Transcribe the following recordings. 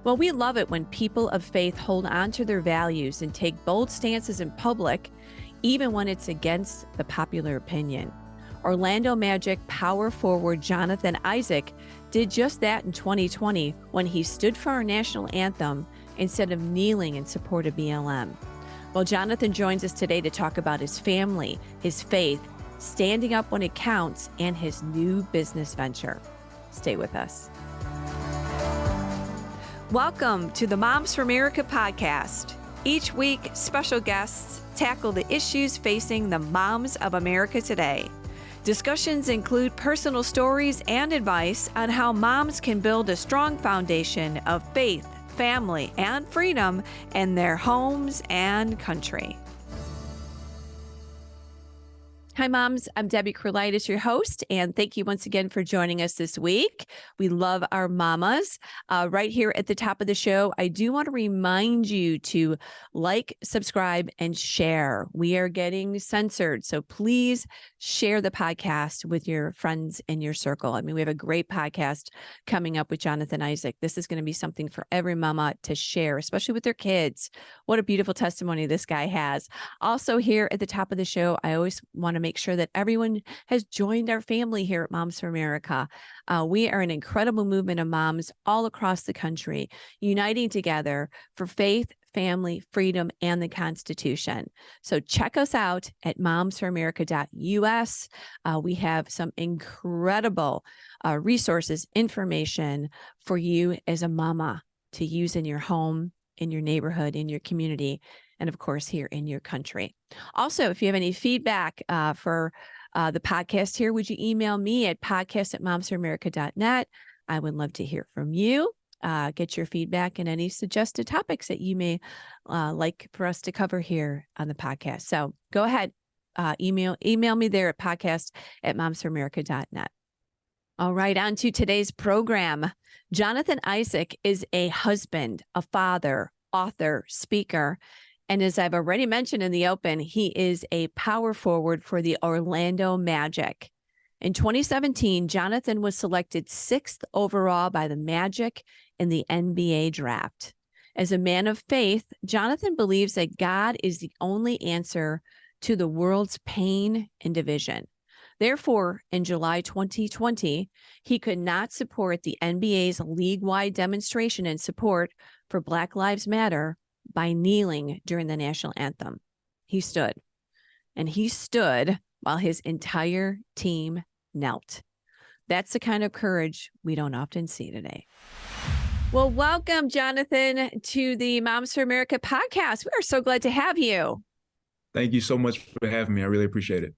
Well, we love it when people of faith hold on to their values and take bold stances in public, even when it's against the popular opinion. Orlando Magic power forward Jonathan Isaac did just that in 2020 when he stood for our national anthem instead of kneeling in support of BLM. Well, Jonathan joins us today to talk about his family, his faith, standing up when it counts, and his new business venture. Stay with us. Welcome to the Moms for America podcast. Each week, special guests tackle the issues facing the moms of America today. Discussions include personal stories and advice on how moms can build a strong foundation of faith, family, and freedom in their homes and country. Hi, moms. I'm Debbie Krolitis, your host, and thank you once again for joining us this week. We love our mamas. Right here at the top of the show, I do want to remind you to like, subscribe, and share. We are getting censored, so please share the podcast with your friends in your circle. I mean, we have a great podcast coming up with Jonathan Isaac. This is going to be something for every mama to share, especially with their kids. What a beautiful testimony this guy has. Also, here at the top of the show, I always want to make sure that everyone has joined our family here at Moms for America. We are an incredible movement of moms all across the country, uniting together for faith, family, freedom, and the Constitution. So check us out at momsforamerica.us. We have some incredible resources, information for you as a mama to use in your home, in your neighborhood, in your community, and of course, here in your country. Also, if you have any feedback for the podcast here, would you email me at podcast@momsforamerica.net? I would love to hear from you, get your feedback and any suggested topics that you may like for us to cover here on the podcast. So go ahead, email me there at podcast@momsforamerica.net. All right, on to today's program. Jonathan Isaac is a husband, a father, author, speaker, and as I've already mentioned in the open, he is a power forward for the Orlando Magic. In 2017, Jonathan was selected 6th overall by the Magic in the NBA draft. As a man of faith, Jonathan believes that God is the only answer to the world's pain and division. Therefore, in July 2020, he could not support the NBA's league-wide demonstration in support for Black Lives Matter by kneeling during the national anthem. He stood, and he stood while his entire team knelt. That's the kind of courage we don't often see today. Well, welcome, Jonathan, to the Moms for America podcast. We are so glad to have you. Thank you so much for having me. I really appreciate it.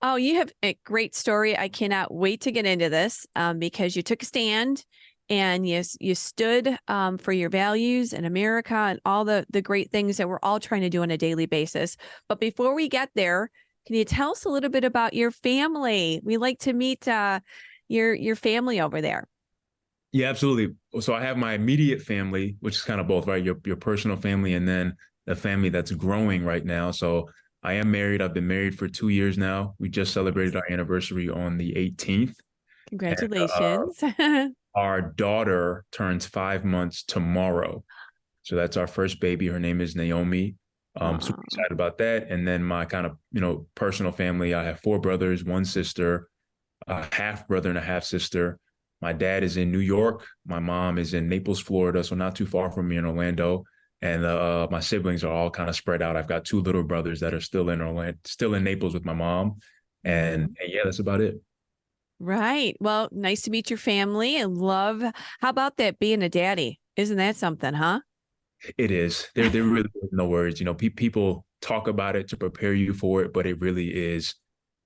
Oh, you have a great story. I cannot wait to get into this because you took a stand and you stood for your values in America and all the great things that we're all trying to do on a daily basis. But before we get there, can you tell us a little bit about your family? We like to meet your family over there. Yeah, absolutely. So I have my immediate family, which is kind of both, right? Your personal family and then the family that's growing right now. So I am married. I've been married for 2 years now. We just celebrated our anniversary on the 18th. Congratulations. And, our daughter turns 5 months tomorrow. So that's our first baby. Her name is Naomi. Super excited about that. And then my kind of, personal family, I have 4 brothers, 1 sister, a half brother and a half sister. My dad is in New York. My mom is in Naples, Florida. So not too far from me in Orlando. And my siblings are all kind of spread out. I've got 2 little brothers that are still in Orlando, still in Naples with my mom. And yeah, that's about it. Right. Well, nice to meet your family and love. How about that being a daddy? Isn't that something, huh? It is. There really is no words. People talk about it to prepare you for it, but it really is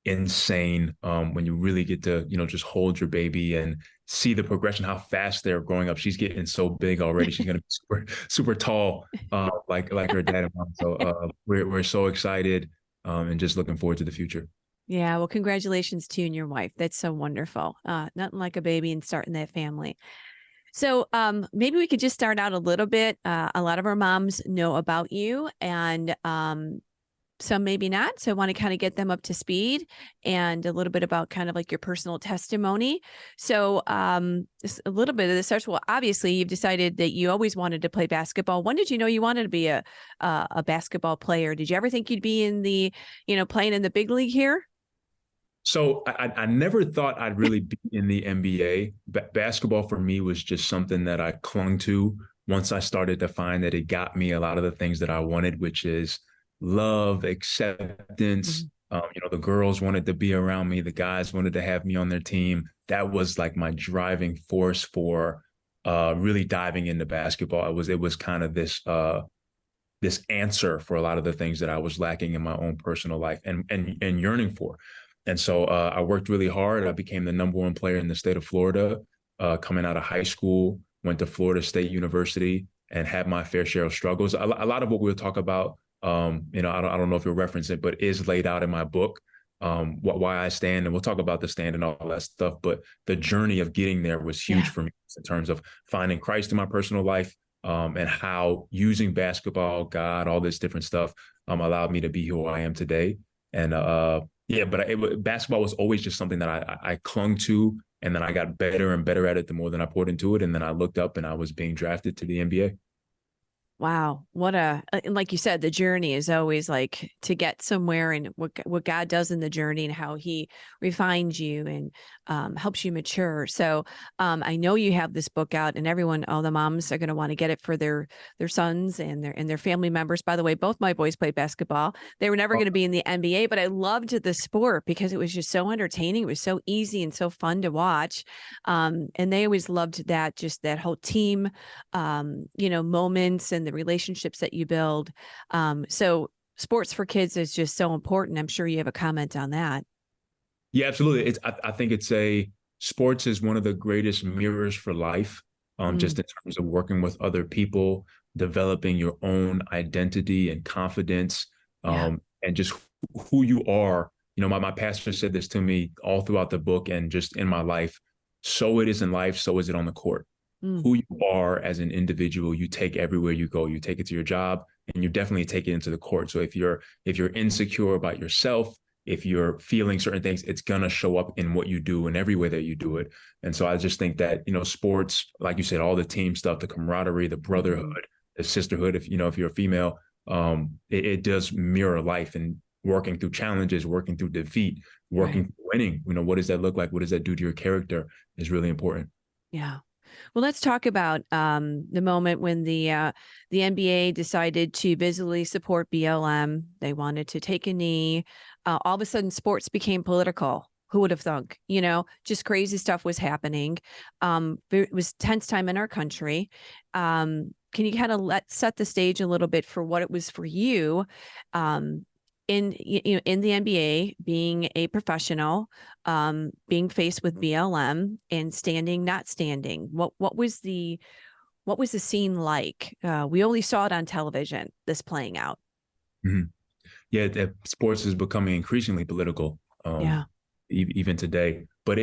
insane when you really get to, just hold your baby and see the progression, how fast they're growing up. She's getting so big already. She's going to be super, super tall, like her dad and mom. So we're so excited and just looking forward to the future. Yeah. Well, congratulations to you and your wife. That's so wonderful. Nothing like a baby and starting that family. So maybe we could just start out a little bit. A lot of our moms know about you and some maybe not. So I want to kind of get them up to speed and a little bit about kind of like your personal testimony. So a little bit of this starts. Well, obviously you've decided that you always wanted to play basketball. When did you know you wanted to be a basketball player? Did you ever think you'd be in the, playing in the big league here? So I never thought I'd really be in the NBA. Basketball for me was just something that I clung to once I started to find that it got me a lot of the things that I wanted, which is love, acceptance. Mhm. The girls wanted to be around me. The guys wanted to have me on their team. That was like my driving force for really diving into basketball. It was kind of this answer for a lot of the things that I was lacking in my own personal life and yearning for. And so I worked really hard. I became the number one player in the state of Florida coming out of high school, went to Florida State University and had my fair share of struggles. A lot of what we'll talk about, I don't know if you'll reference it, but is laid out in my book, why I stand. And we'll talk about the stand and all that stuff. But the journey of getting there was huge for me in terms of finding Christ in my personal life, and how using basketball, God, all this different stuff allowed me to be who I am today. And but basketball was always just something that I clung to, and then I got better and better at it the more than I poured into it. And then I looked up and I was being drafted to the NBA. Wow. And like you said, the journey is always like to get somewhere, and what God does in the journey and how he refines you and helps you mature. So I know you have this book out, and all the moms are going to want to get it for their sons and their family members. By the way, both my boys played basketball. They were never going to be in the NBA, but I loved the sport because it was just so entertaining. It was so easy and so fun to watch. And they always loved just that whole team, moments and the relationships that you build. So sports for kids is just so important. I'm sure you have a comment on that. Yeah, absolutely. I think sports is one of the greatest mirrors for life, just in terms of working with other people, developing your own identity and confidence, and just who you are. My pastor said this to me all throughout the book and just in my life. So it is in life, so is it on the court. Who you are as an individual, you take everywhere you go. You take it to your job, and you definitely take it into the court. So if you're insecure about yourself, if you're feeling certain things, it's gonna show up in what you do in every way that you do it. And so I just think that sports, like you said, all the team stuff, the camaraderie, the brotherhood, the sisterhood. If you're a female, it does mirror life, and working through challenges, working through defeat, working through winning. What does that look like? What does that do to your character? Is really important. Yeah. Well, let's talk about the moment when the NBA decided to visibly support BLM. They wanted to take a knee. All of a sudden, sports became political. Who would have thunk? Just crazy stuff was happening. It was tense time in our country. Can you kind of set the stage a little bit for what it was for you? In the NBA, being a professional, being faced with BLM and standing, not standing. What was the scene like? We only saw it on television, this playing out. Mm-hmm. Yeah, sports is becoming increasingly political, even today. But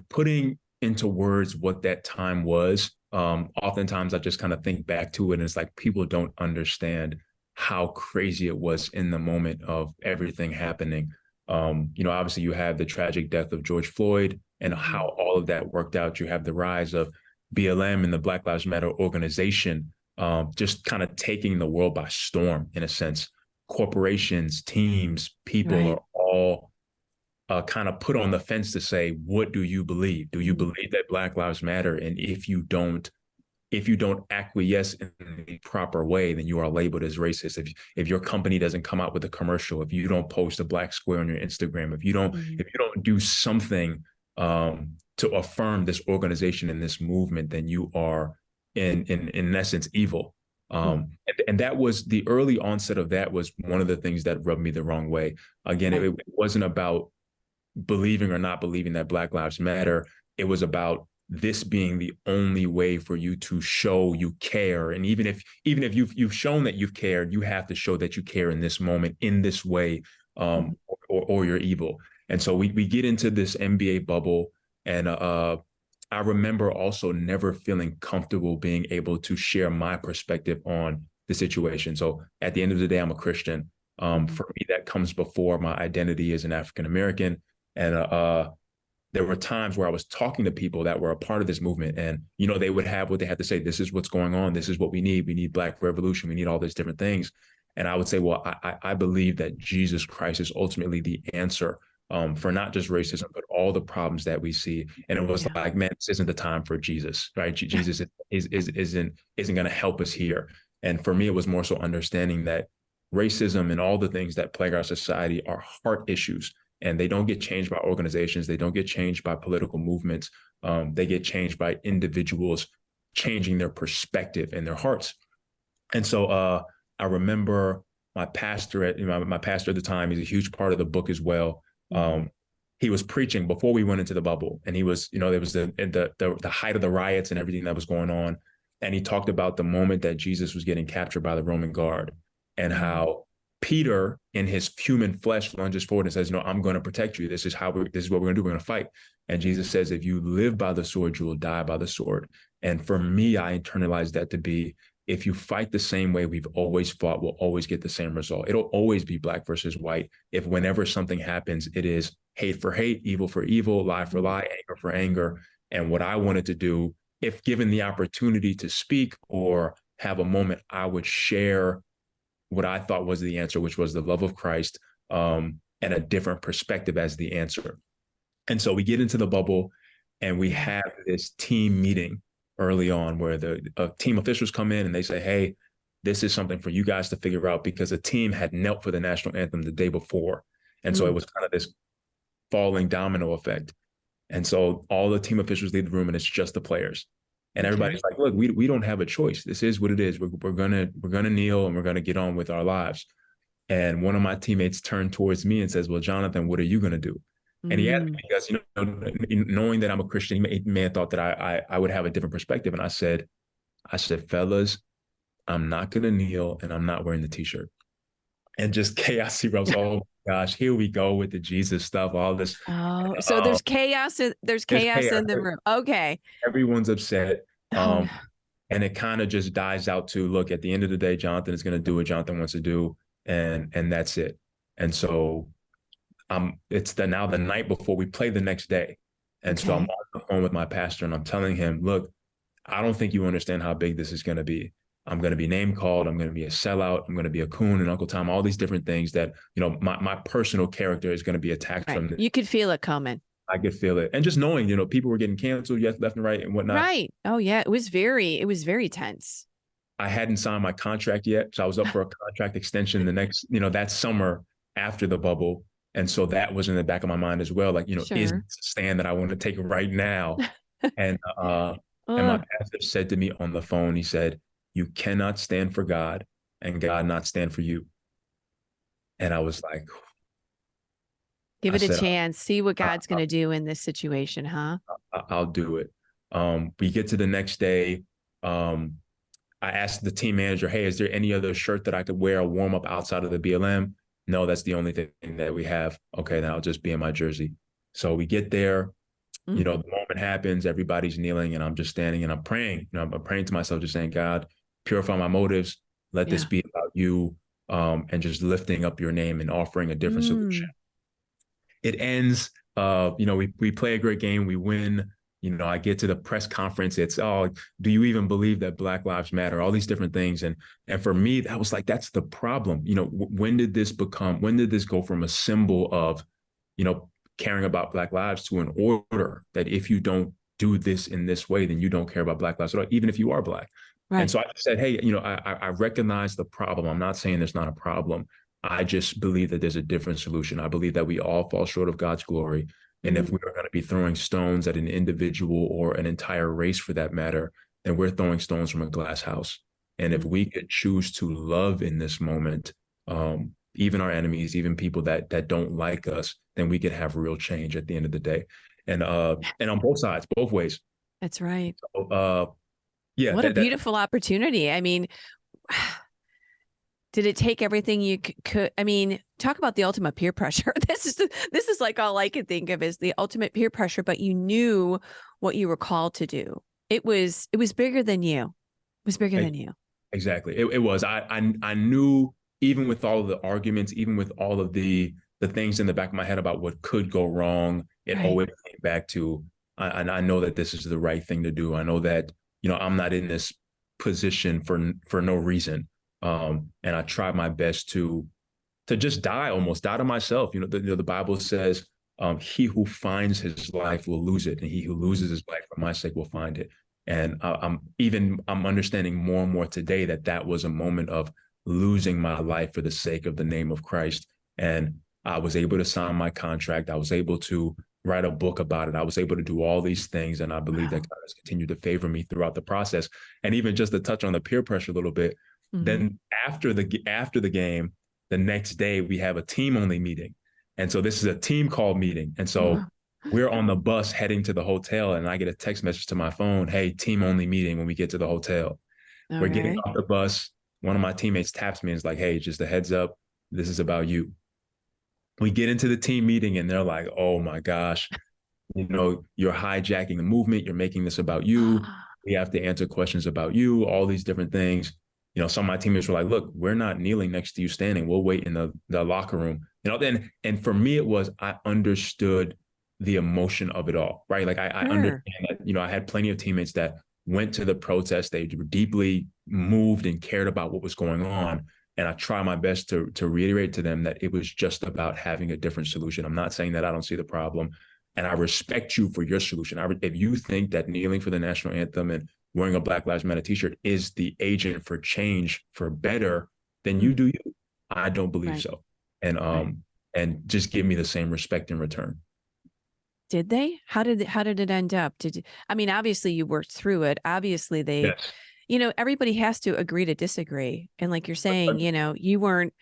putting into words what that time was, oftentimes I just kind of think back to it, and it's like people don't understand how crazy it was in the moment of everything happening. Obviously you have the tragic death of George Floyd and how all of that worked out. You have the rise of BLM and the Black Lives Matter organization, just kind of taking the world by storm in a sense. Corporations, teams, people are all kind of put on the fence to say, what do you believe? Do you believe that Black Lives Matter? And if you don't acquiesce in the proper way, then you are labeled as racist. If your company doesn't come out with a commercial, if you don't post a black square on your Instagram, if you don't do something to affirm this organization and this movement, then you are in essence evil. And that was the early onset of that was one of the things that rubbed me the wrong way. Again, it wasn't about believing or not believing that Black Lives Matter. It was about this being the only way for you to show you care. And even if you've shown that you've cared, you have to show that you care in this moment, in this way, or you're evil. And so we get into this NBA bubble, and I remember also never feeling comfortable being able to share my perspective on the situation. So at the end of the day, I'm a Christian. For me, that comes before my identity as an African American. And there were times where I was talking to people that were a part of this movement, and they would have what they had to say. This is what's going on. This is what we need. We need Black revolution. We need all these different things. And I would say, well, I believe that Jesus Christ is ultimately the answer for not just racism, but all the problems that we see. And it was like, man, this isn't the time for Jesus, right? Jesus isn't going to help us here. And for me, it was more so understanding that racism and all the things that plague our society are heart issues, and they don't get changed by organizations. They don't get changed by political movements. They get changed by individuals changing their perspective and their hearts. And so I remember my pastor at the time. He's a huge part of the book as well. He was preaching before we went into the bubble, and he was, there was the height of the riots and everything that was going on. And he talked about the moment that Jesus was getting captured by the Roman guard, and how Peter in his human flesh lunges forward and says, I'm going to protect you. This is what we're going to do. We're going to fight. And Jesus says, if you live by the sword, you will die by the sword. And for me, I internalized that to be, if you fight the same way we've always fought, we'll always get the same result. It'll always be Black versus white. If whenever something happens, it is hate for hate, evil for evil, lie for lie, anger for anger. And what I wanted to do, if given the opportunity to speak or have a moment, I would share what I thought was the answer, which was the love of Christ, and a different perspective as the answer. And so we get into the bubble, and we have this team meeting early on where the team officials come in and they say, hey, this is something for you guys to figure out, because a team had knelt for the national anthem the day before. And so it was kind of this falling domino effect. And so all the team officials leave the room, and it's just the players. And everybody's like, look, we don't have a choice. This is what it is. We're gonna kneel, and we're gonna get on with our lives. And one of my teammates turned towards me and says, well, Jonathan, what are you gonna do? And he asked me, because knowing that I'm a Christian, he may have thought that I would have a different perspective. And I said, fellas, I'm not gonna kneel, and I'm not wearing the t-shirt. And just chaos erupts. Oh my gosh, here we go with the Jesus stuff, all this. Oh, so there's chaos. There's chaos in the room. Okay. Everyone's upset. And it kind of just dies out to, look, at the end of the day, Jonathan is going to do what Jonathan wants to do. And that's it. And so it's now the night before we play the next day. And so I'm on the phone with my pastor, and I'm telling him, look, I don't think you understand how big this is going to be. I'm going to be name called. I'm going to be a sellout. I'm going to be a coon and Uncle Tom, all these different things that, my personal character is going to be attacked from this. You could feel it coming. I could feel it. And just knowing, people were getting canceled left and right and whatnot. Right. Oh yeah. It was very tense. I hadn't signed my contract yet. So I was up for a contract extension the next, that summer after the bubble. And so that was in the back of my mind as well. Like, is this a stand that I want to take right now? And my pastor said to me on the phone, he said, you cannot stand for God and God not stand for you. And I was like, give it a chance. See what God's going to do in this situation, huh? I'll do it. We get to the next day. I asked the team manager, hey, is there any other shirt that I could wear a warm up outside of the BLM? No, that's the only thing that we have. Okay, then I'll just be in my jersey. So we get there. The moment happens, everybody's kneeling, and I'm just standing and I'm praying. I'm praying to myself, just saying, God, purify my motives. Let this be about you, and just lifting up your name and offering a different solution. It ends, we play a great game. We win. I get to the press conference. It's, do you even believe that Black Lives Matter? All these different things. And for me, that was like, that's the problem. When did this go from a symbol of, caring about Black lives to an order that if you don't do this in this way, then you don't care about Black lives at all, even if you are Black. Right. And so I said, hey, I recognize the problem. I'm not saying there's not a problem. I just believe that there's a different solution. I believe that we all fall short of God's glory. And if we are going to be throwing stones at an individual or an entire race for that matter, then we're throwing stones from a glass house. And if we could choose to love in this moment, even our enemies, even people that don't like us, then we could have real change at the end of the day. And on both sides, both ways. That's right. So, what a beautiful opportunity. I mean, did it take everything you could? I mean, talk about the ultimate peer pressure. This is like all I could think of is the ultimate peer pressure, but you knew what you were called to do. It was bigger than you. It was bigger than you. Exactly. It was. I knew even with all of the arguments, even with all of the things in the back of my head about what could go wrong, it Right. always came back to, I know that this is the right thing to do. I know that, I'm not in this position for no reason. And I try my best to just almost die to myself. The Bible says, he who finds his life will lose it, and he who loses his life for my sake will find it. And I'm understanding more and more today that that was a moment of losing my life for the sake of the name of Christ. And I was able to sign my contract. I was able to write a book about it. I was able to do all these things. And I believe that God has continued to favor me throughout the process. And even just to touch on the peer pressure a little bit, then after the game, the next day we have a team only meeting. And so this is a team call meeting. And so we're on the bus heading to the hotel, and I get a text message to my phone, hey, team only meeting when we get to the hotel. We're getting off the bus. One of my teammates taps me and is like, hey, just a heads up, this is about you. We get into the team meeting and they're like, oh my gosh, you're hijacking the movement. You're making this about you. We have to answer questions about you, all these different things. Some of my teammates were like, look, we're not kneeling next to you standing. We'll wait in the locker room. And for me, it was, I understood the emotion of it all, right? Like I understand that, I had plenty of teammates that went to the protest. They were deeply moved and cared about what was going on. And I try my best to reiterate to them that it was just about having a different solution. I'm not saying that I don't see the problem. And I respect you for your solution. If you think that kneeling for the national anthem and wearing a Black Lives Matter t-shirt is the agent for change for better, then you do you. I don't believe so. And just give me the same respect in return. Did they? How did it end up? Obviously you worked through it. Obviously they, yes. Everybody has to agree to disagree. And like you're saying, you weren't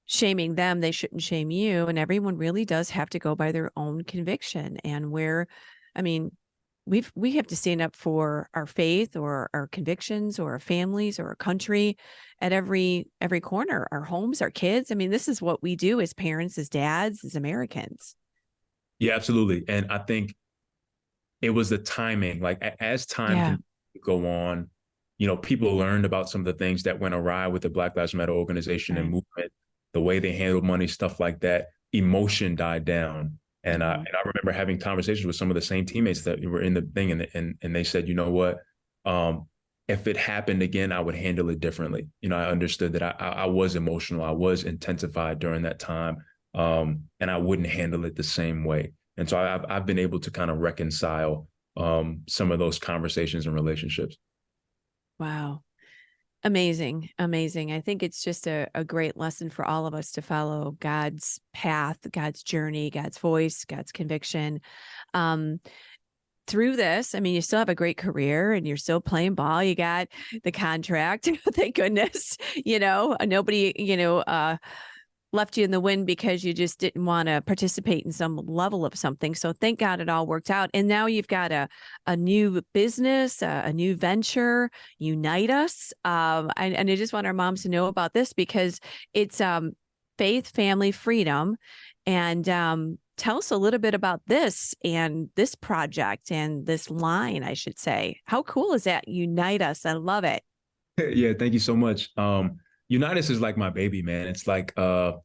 shaming them, they shouldn't shame you. And everyone really does have to go by their own conviction. And we have to stand up for our faith or our convictions or our families or our country at every corner, our homes, our kids. This is what we do as parents, as dads, as Americans. Yeah, absolutely. And I think it was the timing, like as time can go on, people learned about some of the things that went awry with the Black Lives Matter organization and movement, the way they handled money, stuff like that. Emotion died down. And I remember having conversations with some of the same teammates that were in the thing, and they said, you know what, if it happened again, I would handle it differently. I understood that I was emotional, I was intensified during that time, and I wouldn't handle it the same way. And so I've been able to kind of reconcile some of those conversations and relationships. Wow. Amazing. Amazing. I think it's just a great lesson for all of us to follow God's path, God's journey, God's voice, God's conviction. Through this, you still have a great career and you're still playing ball. You got the contract. Thank goodness. Nobody, left you in the wind because you just didn't want to participate in some level of something. So thank God it all worked out. And now you've got a new business, a new venture, Unitus. And I just want our moms to know about this because it's faith, family, freedom. And tell us a little bit about this and this project and this line, I should say. How cool is that? Unitus. I love it. Yeah, thank you so much. Unitas is like my baby, man. It's like on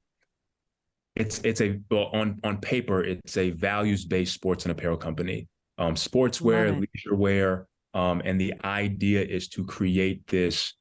paper, it's a values-based sports and apparel company. Sportswear, leisure wear, and the idea is to create this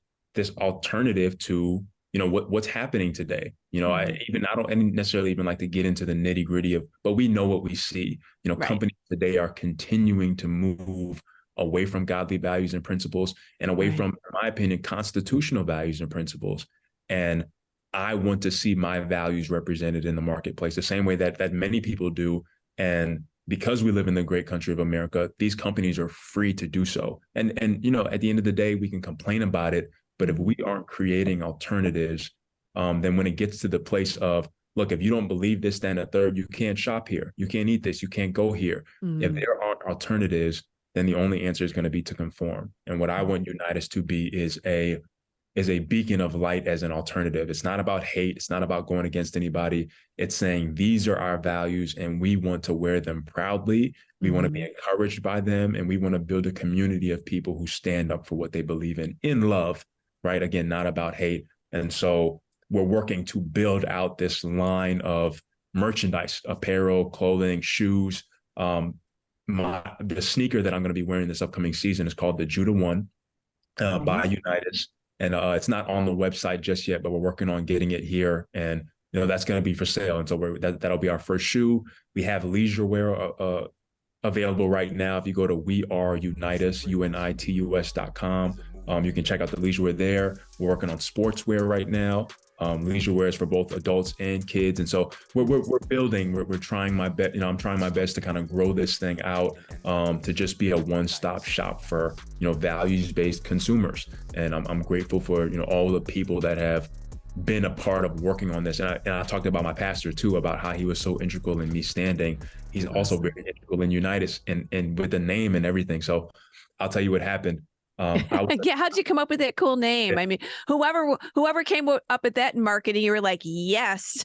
alternative to what's happening today. I don't necessarily even like to get into the nitty-gritty but we know what we see. Companies today are continuing to move away from godly values and principles and away from, in my opinion, constitutional values and principles. And I want to see my values represented in the marketplace the same way that many people do. And because we live in the great country of America, these companies are free to do so. And at the end of the day, we can complain about it, but if we aren't creating alternatives, then when it gets to the place of, look, if you don't believe this, then a third, you can't shop here, you can't eat this, you can't go here. If there aren't alternatives, then the only answer is going to be to conform. And what I want Unitus to be is a beacon of light as an alternative. It's not about hate. It's not about going against anybody. It's saying these are our values and we want to wear them proudly. We want to be encouraged by them. And we want to build a community of people who stand up for what they believe in love, right? Again, not about hate. And so we're working to build out this line of merchandise, apparel, clothing, shoes. The sneaker that I'm going to be wearing this upcoming season is called the Judah One by Unitus. And it's not on the website just yet, but we're working on getting it here. And, that's going to be for sale. And so that'll be our first shoe. We have leisure wear available right now. If you go to weareunitus, unitus.com, you can check out the leisure wear there. We're working on sportswear right now. Leisure wear is for both adults and kids. And so we're building, we're trying my best, I'm trying my best to kind of grow this thing out, to just be a one-stop shop for, values-based consumers. And I'm grateful for, all the people that have been a part of working on this. And I talked about my pastor too, about how he was so integral in me standing. He's also very integral in Unitus and with the name and everything. So I'll tell you what happened. Yeah, how'd you come up with that cool name? I mean, whoever came up with that in marketing, you were like, yes.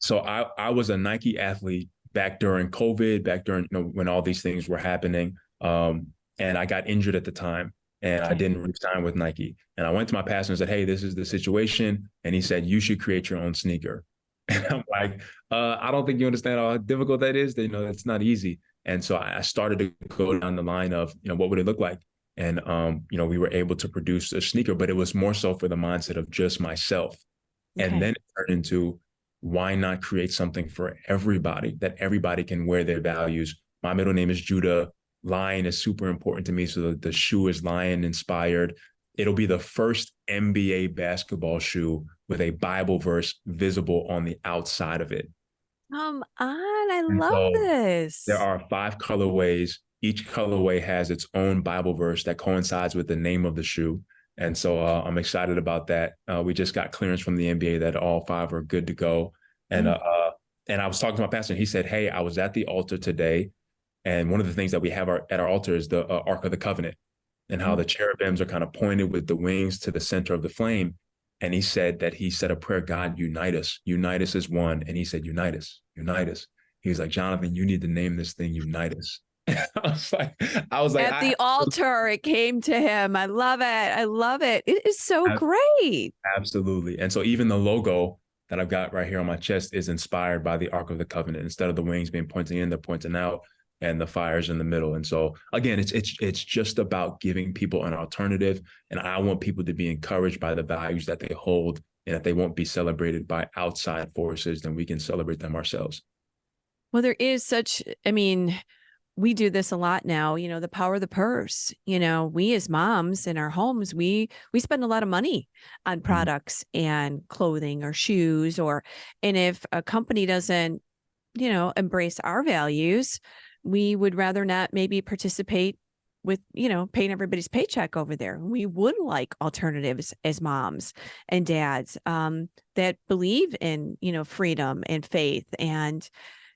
So I was a Nike athlete back during COVID, back during when all these things were happening, and I got injured at the time, and I didn't re-sign with Nike. And I went to my pastor and said, "Hey, this is the situation," and he said, "You should create your own sneaker." And I'm like, I don't think you understand how difficult that is. It's not easy. And so I started to go down the line of, what would it look like? And, we were able to produce a sneaker, but it was more so for the mindset of just myself. Okay. And then it turned into, why not create something for everybody, that everybody can wear their values? My middle name is Judah. Lion is super important to me. So the shoe is lion inspired. It'll be the first NBA basketball shoe with a Bible verse visible on the outside of it. Come on, I love this. There are 5 colorways. Each colorway has its own Bible verse that coincides with the name of the shoe. And so I'm excited about that. We just got clearance from the NBA that all 5 are good to go. And I was talking to my pastor, and he said, "Hey, I was at the altar today, and one of the things that we have at our altar is the Ark of the Covenant, and how the cherubims are kind of pointed with the wings to the center of the flame." And he said that he said a prayer, "God, unite us. Unitus is one." And he said, "Unitus, Unitus." He was like, "Jonathan, you need to name this thing Unitus." I was like, at the altar, it came to him. I love it. I love it. It is so great. Absolutely. And so even the logo that I've got right here on my chest is inspired by the Ark of the Covenant. Instead of the wings being pointing in, they're pointing out, and the fire's in the middle. And so again, it's just about giving people an alternative. And I want people to be encouraged by the values that they hold, and if they won't be celebrated by outside forces, then we can celebrate them ourselves. Well, there is we do this a lot now, the power of the purse. We as moms in our homes, we spend a lot of money on products and clothing or shoes, and if a company doesn't, embrace our values, we would rather not maybe participate with, paying everybody's paycheck over there. We would like alternatives as moms and dads that believe in, freedom and faith. And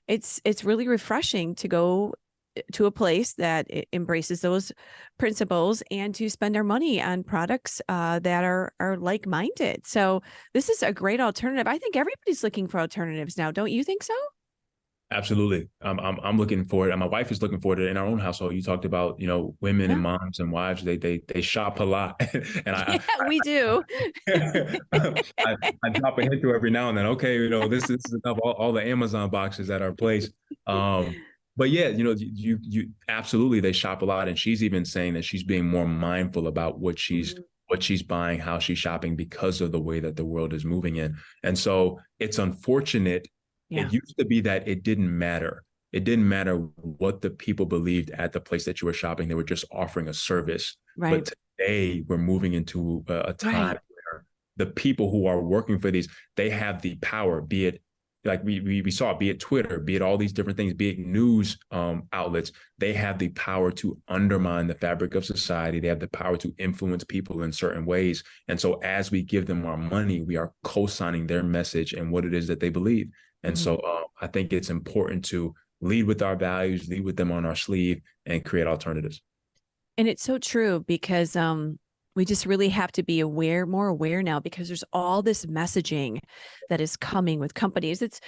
it's really refreshing to go to a place that embraces those principles and to spend our money on products that are like-minded. So this is a great alternative. I think everybody's looking for alternatives now. Don't you think so? Absolutely. I'm looking for it. And my wife is looking for it in our own household. You talked about, women and moms and wives, they shop a lot. And we do. I drop a hint to every now and then. Okay, this is enough, all the Amazon boxes at our place. But yeah, you absolutely, they shop a lot. And she's even saying that she's being more mindful about what she's buying, how she's shopping, because of the way that the world is moving in. And so it's unfortunate. Yeah. It used to be that it didn't matter. It didn't matter what the people believed at the place that you were shopping. They were just offering a service. Right. But today we're moving into a time where the people who are working for these, they have the power, be it like we saw, be it Twitter, be it all these different things, be it news outlets. They have the power to undermine the fabric of society. They have the power to influence people in certain ways. And so as we give them our money, we are co-signing their message and what it is that they believe. And so I think it's important to lead with our values, lead with them on our sleeve, and create alternatives. And it's so true, because we just really have to be more aware now, because there's all this messaging that is coming with companies. It's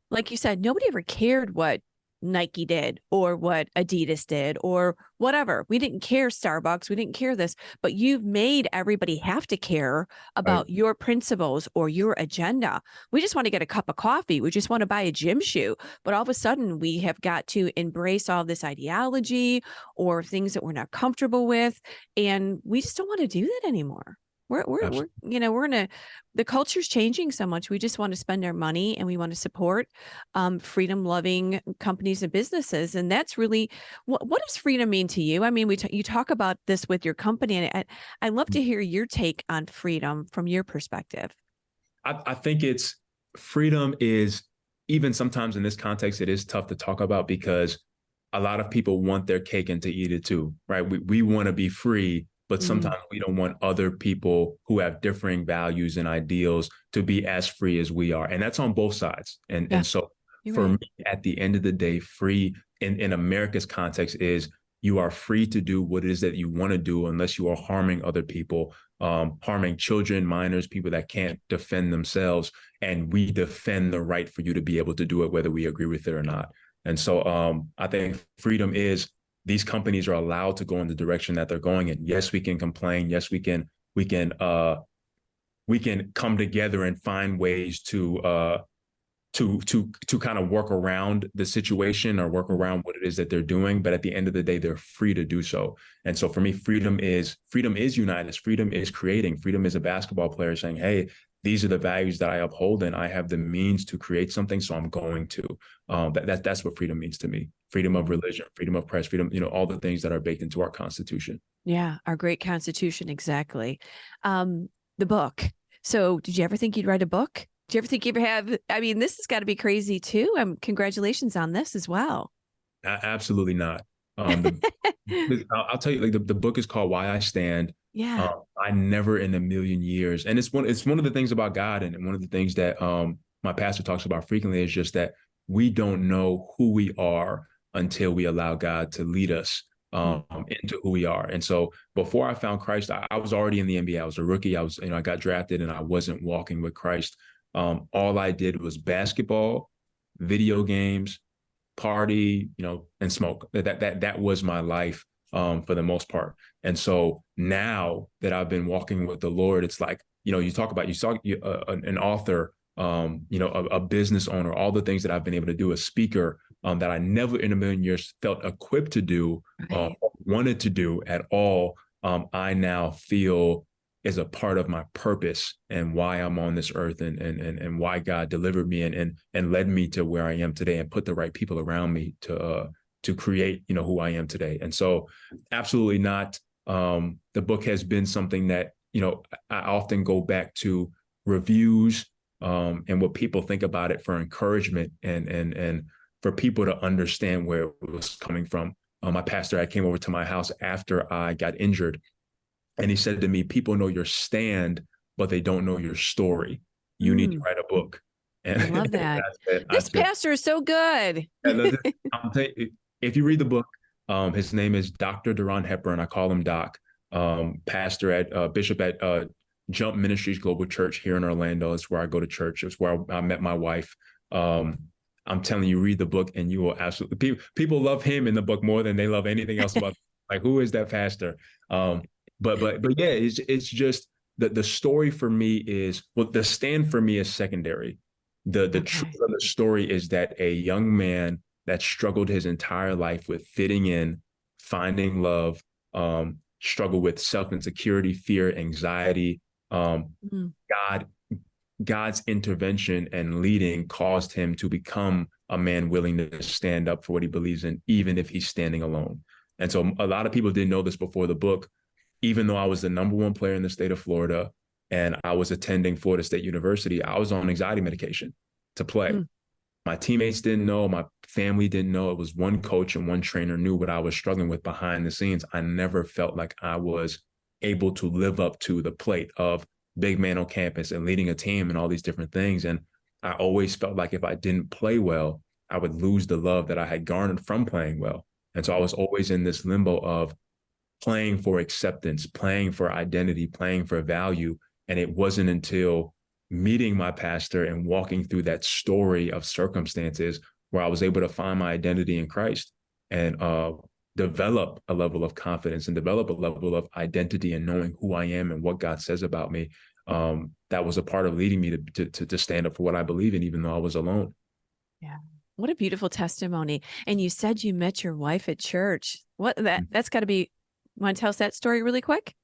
like you said, nobody ever cared what Nike did or what Adidas did or whatever. We didn't care Starbucks. We didn't care this, but you've made everybody have to care about Right. your principles or your agenda. We just want to get a cup of coffee. We just want to buy a gym shoe. But all of a sudden we have got to embrace all this ideology or things that we're not comfortable with. And we just don't want to do that anymore. The culture's changing so much. We just want to spend our money and we want to support freedom loving companies and businesses. And that's really what does freedom mean to you? I mean, you talk about this with your company, and I'd love to hear your take on freedom from your perspective. I think it's freedom is, even sometimes in this context, it is tough to talk about because a lot of people want their cake and to eat it too, right? We want to be free, but sometimes we don't want other people who have differing values and ideals to be as free as we are. And that's on both sides. And so for me, at the end of the day, free in America's context is you are free to do what it is that you want to do unless you are harming other people, harming children, minors, people that can't defend themselves. And we defend the right for you to be able to do it, whether we agree with it or not. And so I think freedom is these companies are allowed to go in the direction that they're going in. Yes, we can complain. Yes, we can come together and find ways to kind of work around the situation or work around what it is that they're doing. But at the end of the day, they're free to do so. And so for me, freedom is Unitus. Freedom is creating. Freedom is a basketball player saying, hey, these are the values that I uphold and I have the means to create something. So I'm going to. That's what freedom means to me. Freedom of religion, freedom of press, freedom, all the things that are baked into our Constitution. Yeah, our great Constitution. Exactly. The book. So did you ever think you'd write a book? Do you ever think you'd have, I mean, this has got to be crazy too. Congratulations on this as well. Absolutely not. I'll tell you, like the book is called Why I Stand. Yeah. I never in a million years, and it's one of the things about God, and one of the things that my pastor talks about frequently is just that we don't know who we are until we allow God to lead us into who we are. And so before I found Christ, I was already in the NBA. I was a rookie. I got drafted, and I wasn't walking with Christ. All I did was basketball, video games, party, and smoke. That was my life for the most part. And so now that I've been walking with the Lord, it's like, you talk about an author, a business owner, all the things that I've been able to do, a speaker that I never in a million years felt equipped to do, wanted to do at all. I now feel is a part of my purpose and why I'm on this earth and why God delivered me and led me to where I am today and put the right people around me to create, who I am today. And so absolutely not. The book has been something that, I often go back to reviews and what people think about it for encouragement and for people to understand where it was coming from. My pastor, I came over to my house after I got injured. And he said to me, people know your stand, but they don't know your story. You need to write a book. And I love that. I This pastor is so good. I'll tell you, if you read the book, his name is Dr. Duran Hepburn. I call him Doc, pastor at Bishop at Jump Ministries Global Church here in Orlando. It's where I go to church. It's where I met my wife. I'm telling you, read the book and you will absolutely, people love him in the book more than they love anything else about, like, who is that pastor? But yeah, it's just the story for me is, well, the stand for me is secondary. The truth of the story is that a young man that struggled his entire life with fitting in, finding love, struggled with self-insecurity, fear, anxiety. God's intervention and leading caused him to become a man willing to stand up for what he believes in, even if he's standing alone. And so a lot of people didn't know this before the book. Even though I was the number one player in the state of Florida and I was attending Florida State University, I was on anxiety medication to play. My teammates didn't know. My family didn't know. It was one coach and one trainer knew what I was struggling with behind the scenes. I never felt like I was able to live up to the plate of big man on campus and leading a team and all these different things. And I always felt like if I didn't play well, I would lose the love that I had garnered from playing well. And so I was always in this limbo of playing for acceptance, playing for identity, playing for value. And it wasn't until meeting my pastor and walking through that story of circumstances where I was able to find my identity in Christ and develop a level of confidence and develop a level of identity and knowing who I am and what God says about me. That was a part of leading me to stand up for what I believe in, even though I was alone. Yeah. What a beautiful testimony. And you said you met your wife at church. That's got to be, want to tell us that story really quick?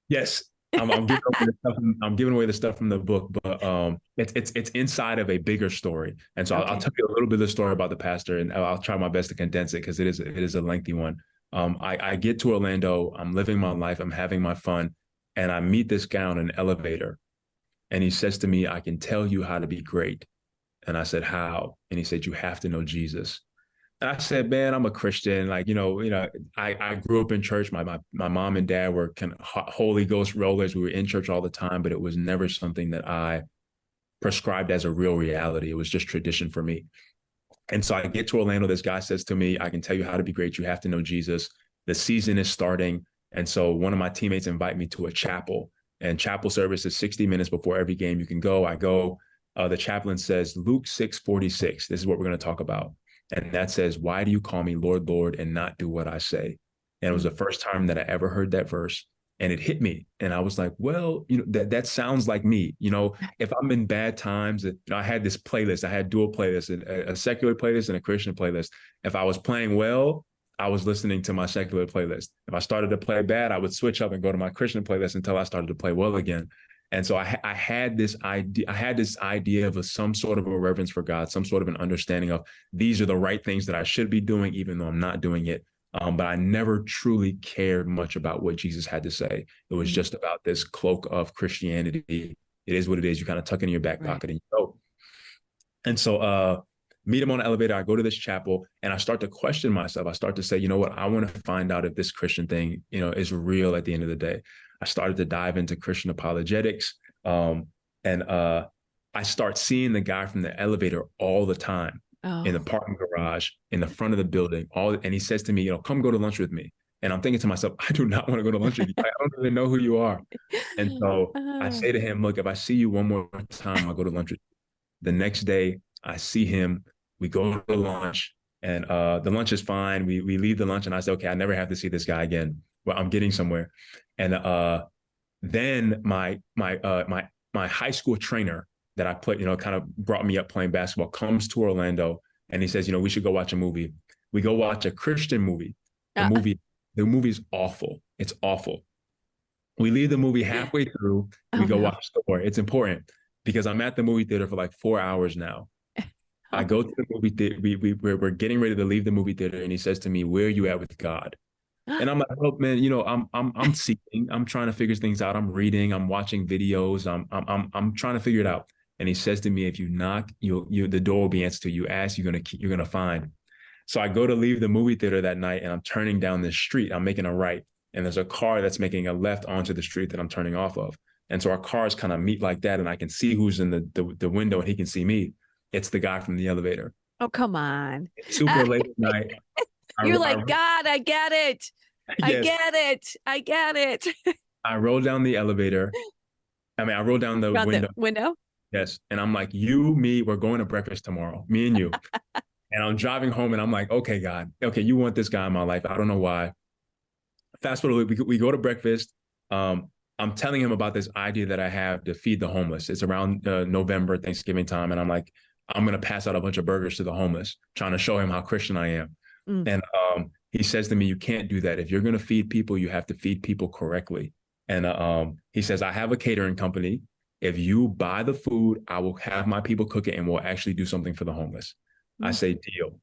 Yes. I'm giving away the stuff. I'm giving away the stuff from the book, but it's inside of a bigger story. And so I'll tell you a little bit of the story about the pastor, and I'll try my best to condense it because it is a lengthy one. I get to Orlando. I'm living my life. I'm having my fun, and I meet this guy on an elevator, and he says to me, "I can tell you how to be great." And I said, "How?" And he said, "You have to know Jesus." And I said, "Man, I'm a Christian. Like, I grew up in church. My mom and dad were kind of Holy Ghost rollers. We were in church all the time, but it was never something that I prescribed as a real reality. It was just tradition for me." And so I get to Orlando. This guy says to me, "I can tell you how to be great. You have to know Jesus." The season is starting. And so one of my teammates invite me to a chapel, and chapel service is 60 minutes before every game. You can go. I go. The chaplain says, Luke 6:46. This is what we're going to talk about. And that says, "Why do you call me Lord, Lord, and not do what I say?" And it was the first time that I ever heard that verse. And it hit me. And I was like, well, that sounds like me. If I'm in bad times, I had this playlist. I had dual playlists, a secular playlist and a Christian playlist. If I was playing well, I was listening to my secular playlist. If I started to play bad, I would switch up and go to my Christian playlist until I started to play well again. And so I had this idea of some sort of a reverence for God, some sort of an understanding of these are the right things that I should be doing, even though I'm not doing it. But I never truly cared much about what Jesus had to say. It was just about this cloak of Christianity. It is what it is. You kind of tuck it in your back pocket and you go. And so meet him on the elevator. I go to this chapel and I start to question myself. I start to say, you know what? I want to find out if this Christian thing, is real at the end of the day. I started to dive into Christian apologetics. And I start seeing the guy from the elevator all the time in the parking garage, in the front of the building. And he says to me, come go to lunch with me. And I'm thinking to myself, I do not want to go to lunch with you. I don't even know who you are. And so I say to him, look, if I see you one more time, I'll go to lunch with you. The next day, I see him. We go to lunch, and the lunch is fine. We leave the lunch, and I say, okay, I never have to see this guy again. Well, I'm getting somewhere. And then my high school trainer that I played, kind of brought me up playing basketball, comes to Orlando, and he says, we should go watch a movie. We go watch a Christian movie. The movie's awful. It's awful. We leave the movie halfway through. We go watch the war. It's important because I'm at the movie theater for like 4 hours now. I go to the movie theater. We're getting ready to leave the movie theater, and he says to me, "Where are you at with God?" And I'm like, "Oh man, I'm seeking. I'm trying to figure things out. I'm reading. I'm watching videos. I'm trying to figure it out." And he says to me, "If you knock, the door will be answered to you. You ask, you're gonna find." So I go to leave the movie theater that night, and I'm turning down this street. I'm making a right, and there's a car that's making a left onto the street that I'm turning off of. And so our cars kind of meet like that, and I can see who's in the window, and he can see me. It's the guy from the elevator. Oh, come on. It's super late at night. You're like, God, I get it. I get it. I get it. I roll down the elevator. I roll down the window. The window? Yes. And I'm like, you, me, we're going to breakfast tomorrow. Me and you. And I'm driving home and I'm like, okay, God, okay, you want this guy in my life. I don't know why. Fast forward, we go to breakfast. I'm telling him about this idea that I have to feed the homeless. It's around November, Thanksgiving time. And I'm like, I'm going to pass out a bunch of burgers to the homeless, trying to show him how Christian I am. And he says to me, you can't do that. If you're going to feed people, you have to feed people correctly. And he says, I have a catering company. If you buy the food, I will have my people cook it and we'll actually do something for the homeless. I say, deal.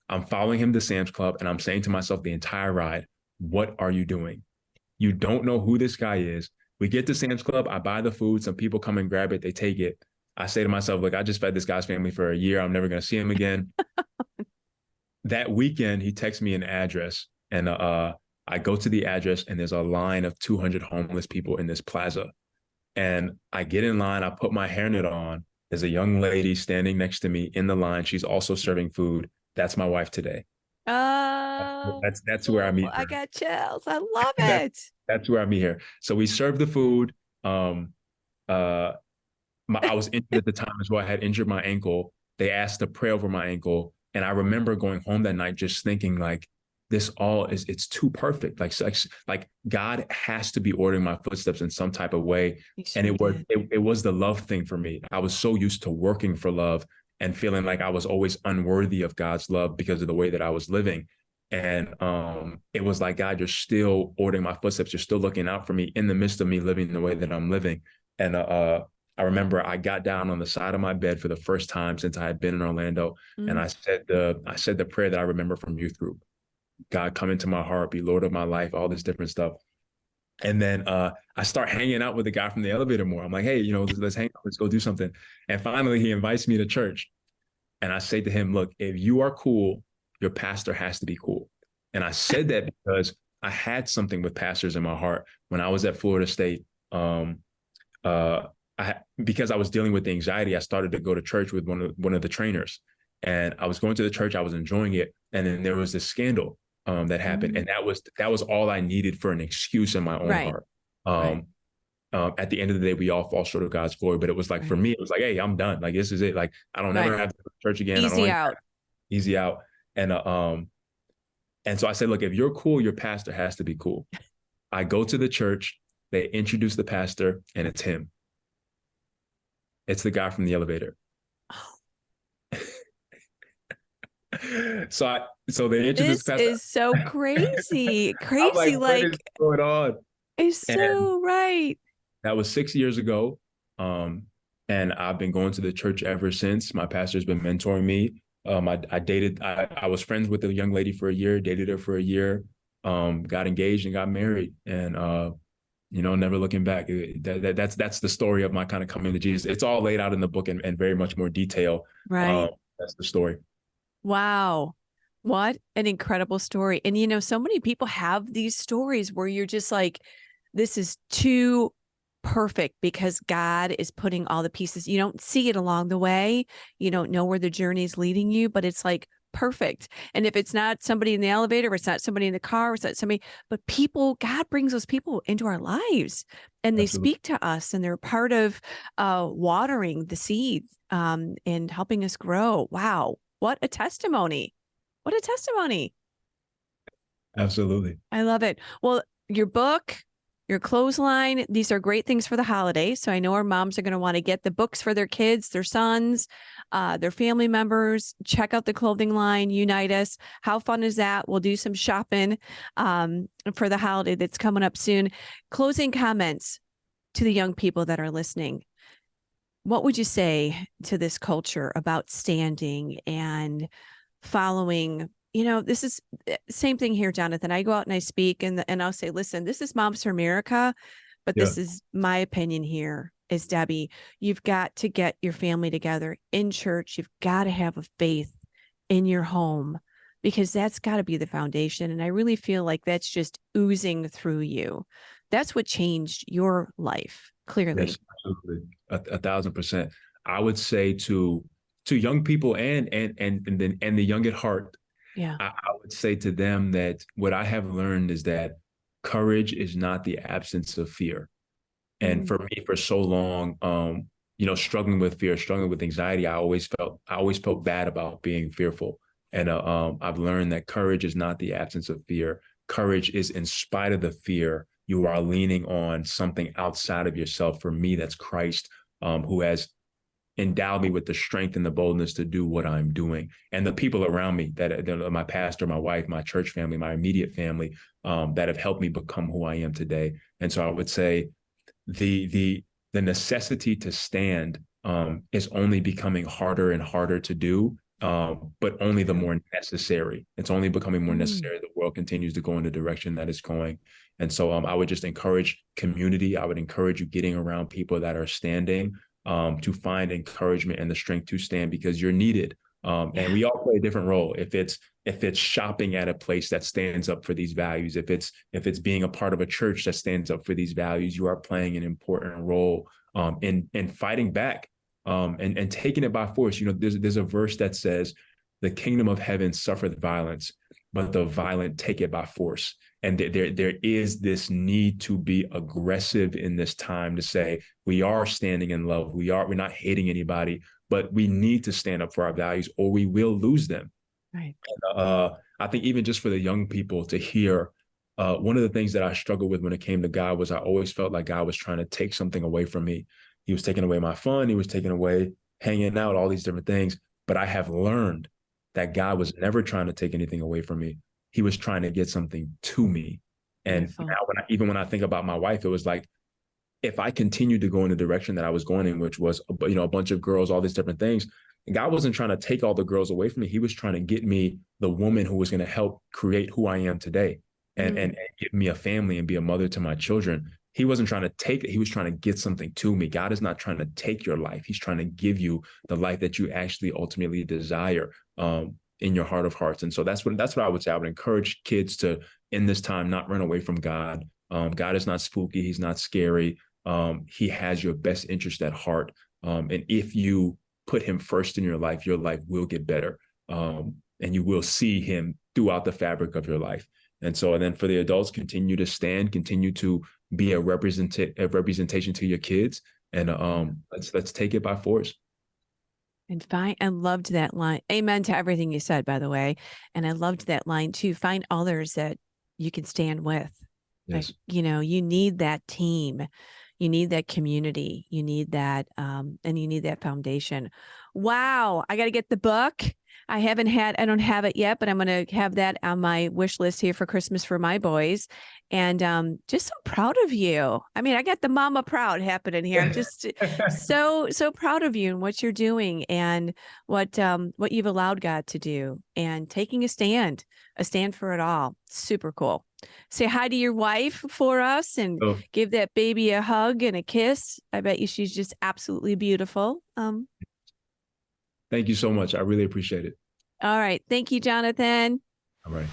I'm following him to Sam's Club and I'm saying to myself the entire ride, what are you doing? You don't know who this guy is. We get to Sam's Club. I buy the food. Some people come and grab it. They take it. I say to myself, look, I just fed this guy's family for a year. I'm never going to see him again. That weekend, he texts me an address. And I go to the address and there's a line of 200 homeless people in this plaza. And I get in line. I put my hairnet on. There's a young lady standing next to me in the line. She's also serving food. That's my wife today. Oh, that's where I meet her. I got chills. I love it. That's where I meet her. So we serve the food. I was injured at the time as well. I had injured my ankle. They asked to pray over my ankle. And I remember going home that night just thinking like, this all is, it's too perfect. Like God has to be ordering my footsteps in some type of way. And it was the love thing for me. I was so used to working for love and feeling like I was always unworthy of God's love because of the way that I was living. And it was like, God, you're still ordering my footsteps. You're still looking out for me in the midst of me living the way that I'm living. And I remember I got down on the side of my bed for the first time since I had been in Orlando. And I said the prayer that I remember from youth group. God, come into my heart, be Lord of my life, all this different stuff. And then I start hanging out with the guy from the elevator more. I'm like, hey, let's hang out, let's go do something. And finally, he invites me to church. And I say to him, look, if you are cool, your pastor has to be cool. And I said that because I had something with pastors in my heart when I was at Florida State. Because I was dealing with the anxiety, I started to go to church with one of the trainers. And I was going to the church, I was enjoying it. And then there was this scandal that happened. And that was all I needed for an excuse in my own heart. At the end of the day, we all fall short of God's glory. But it was like, for me, it was like, hey, I'm done. Like, this is it. Like, I don't ever have to go to church again. Easy out. Easy out. And so I said, look, if you're cool, your pastor has to be cool. I go to the church, they introduce the pastor, and it's him. It's the guy from the elevator. So they introduced this is so crazy. Crazy. Like, what is going on? It's so right. That was 6 years ago. And I've been going to the church ever since. My pastor's been mentoring me. I was friends with a young lady for a year, dated her for a year, got engaged and got married. And never looking back. That's the story of my kind of coming to Jesus. It's all laid out in the book in very much more detail. Right. That's the story. Wow. What an incredible story. And, so many people have these stories where you're just like, this is too perfect because God is putting all the pieces. You don't see it along the way. You don't know where the journey is leading you, but it's like perfect. And if it's not somebody in the elevator, or it's not somebody in the car, or it's not somebody, but God brings those people into our lives and they speak to us and they're part of watering the seed and helping us grow. Wow. What a testimony. What a testimony. Absolutely. I love it. Well, your book, your clothesline, these are great things for the holidays. So I know our moms are going to want to get the books for their kids, their sons, their family members. Check out the clothing line, Unitus. How fun is that? We'll do some shopping for the holiday that's coming up soon. Closing comments to the young people that are listening. What would you say to this culture about standing and following? This is same thing here, Jonathan. I go out and I speak and I'll say, listen, this is Moms for America, but this is my opinion here is, Debbie, you've got to get your family together in church. You've got to have a faith in your home because that's got to be the foundation. And I really feel like that's just oozing through you. That's what changed your life, clearly. Yes, absolutely. 1,000%. I would say to young people and the young at heart, I would say to them that what I have learned is that courage is not the absence of fear. And for me, for so long, struggling with fear, struggling with anxiety, I always felt bad about being fearful. And I've learned that courage is not the absence of fear. Courage is in spite of the fear, you are leaning on something outside of yourself. For me, that's Christ, who has endowed me with the strength and the boldness to do what I'm doing. And the people around me, that my pastor, my wife, my church family, my immediate family, that have helped me become who I am today. And so I would say the necessity to stand is only becoming harder and harder to do, but only the more necessary. It's only becoming more necessary. The world continues to go in the direction that it's going. And so I would just encourage community. I would encourage you getting around people that are standing, to find encouragement and the strength to stand, because you're needed. And we all play a different role. If it's shopping at a place that stands up for these values, if it's being a part of a church that stands up for these values, you are playing an important role in fighting back and taking it by force. There's a verse that says, "The kingdom of heaven suffereth violence, but the violent take it by force." And there is this need to be aggressive in this time to say, we are standing in love. We're not hating anybody, but we need to stand up for our values or we will lose them. Right. I think even just for the young people to hear, one of the things that I struggled with when it came to God was I always felt like God was trying to take something away from me. He was taking away my fun. He was taking away hanging out, all these different things. But I have learned that God was never trying to take anything away from me. He was trying to get something to me. And Beautiful. now even when I think about my wife, it was like, if I continued to go in the direction that I was going in, which was, a bunch of girls, all these different things, God wasn't trying to take all the girls away from me. He was trying to get me the woman who was going to help create who I am today, and give me a family and be a mother to my children. He wasn't trying to take it. He was trying to get something to me. God is not trying to take your life. He's trying to give you the life that you actually ultimately desire, in your heart of hearts. And so that's what I would say. I would encourage kids to, in this time, not run away from God. God is not spooky. He's not scary. He has your best interest at heart. And if you put him first in your life will get better. And you will see him throughout the fabric of your life. And then for the adults, continue to stand, continue to be a representation to your kids. And let's take it by force. And I loved that line. Amen to everything you said, by the way. And I loved that line too. Find others that you can stand with. Yes. Like, you need that team. You need that community. You need that, and you need that foundation. Wow. I got to get the book. I don't have it yet, but I'm going to have that on my wish list here for Christmas for my boys. And just so proud of you. I mean, I got the mama proud happening here. I'm just so proud of you and what you're doing and what you've allowed God to do and taking a stand for it all. Super cool. Say hi to your wife for us and give that baby a hug and a kiss. I bet you she's just absolutely beautiful. Thank you so much. I really appreciate it. All right. Thank you, Jonathan. All right.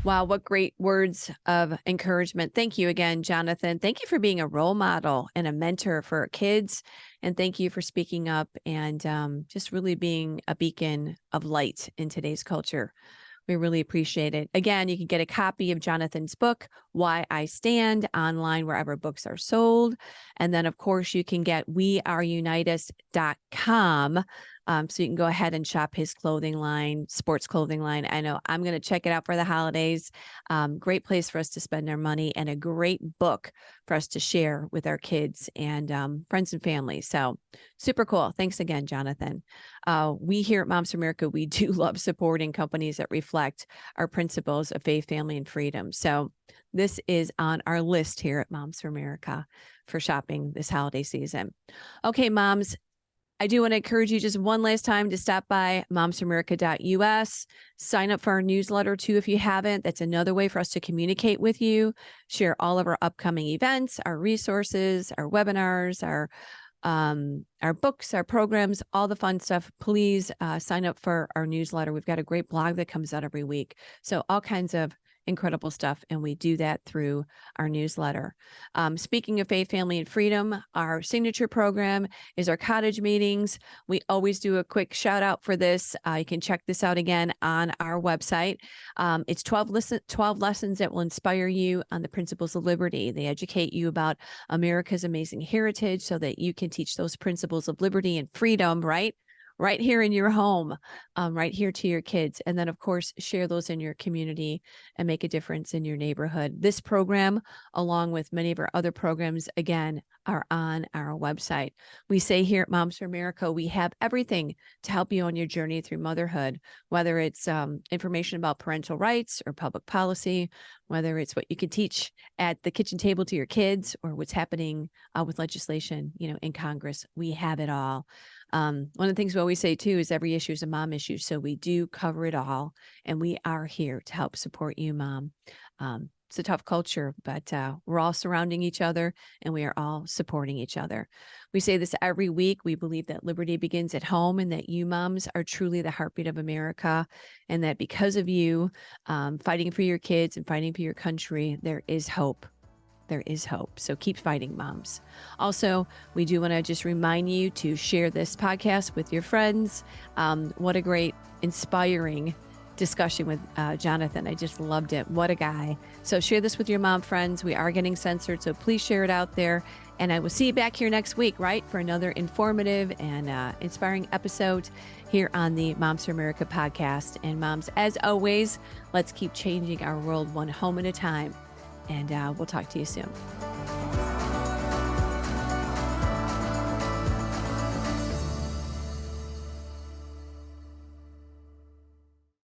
Wow, what great words of encouragement. Thank you again, Jonathan. Thank you for being a role model and a mentor for our kids. And thank you for speaking up and just really being a beacon of light in today's culture. We really appreciate it. Again, you can get a copy of Jonathan's book, Why I Stand, online wherever books are sold. And then, of course, you can get weareunitus.com. So you can go ahead and shop his clothing line, sports clothing line. I know I'm going to check it out for the holidays. Great place for us to spend our money and a great book for us to share with our kids and friends and family. So super cool. Thanks again, Jonathan. We here at Moms for America, we do love supporting companies that reflect our principles of faith, family, and freedom. So this is on our list here at Moms for America for shopping this holiday season. Okay, moms, I do want to encourage you just one last time to stop by momsforamerica.us, sign up for our newsletter too if you haven't. That's another way for us to communicate with you, share all of our upcoming events, our resources, our webinars, our books, our programs, all the fun stuff. Please sign up for our newsletter. We've got a great blog that comes out every week. So all kinds of incredible stuff. And we do that through our newsletter. Speaking of faith, family, and freedom, our signature program is our cottage meetings. We always do a quick shout out for this. You can check this out again on our website. It's 12 lessons that will inspire you on the principles of liberty. They educate you about America's amazing heritage so that you can teach those principles of liberty and freedom, right here in your home, right here to your kids. And then, of course, share those in your community and make a difference in your neighborhood. This program, along with many of our other programs, again, are on our website. We say here at Moms for America, we have everything to help you on your journey through motherhood, whether it's information about parental rights or public policy, whether it's what you can teach at the kitchen table to your kids or what's happening with legislation, in Congress. We have it all. One of the things we always say too is every issue is a mom issue. So we do cover it all and we are here to help support you, Mom. It's a tough culture, but we're all surrounding each other and we are all supporting each other. We say this every week. We believe that liberty begins at home and that you moms are truly the heartbeat of America and that because of you fighting for your kids and fighting for your country, there is hope. There is hope. So keep fighting, moms. Also, we do want to just remind you to share this podcast with your friends. What a great, inspiring discussion with Jonathan. I just loved it. What a guy. So share this with your mom friends. We are getting censored, so please share it out there. And I will see you back here next week, right, for another informative and inspiring episode here on the Moms for America podcast. And moms, as always, let's keep changing our world one home at a time. And we'll talk to you soon.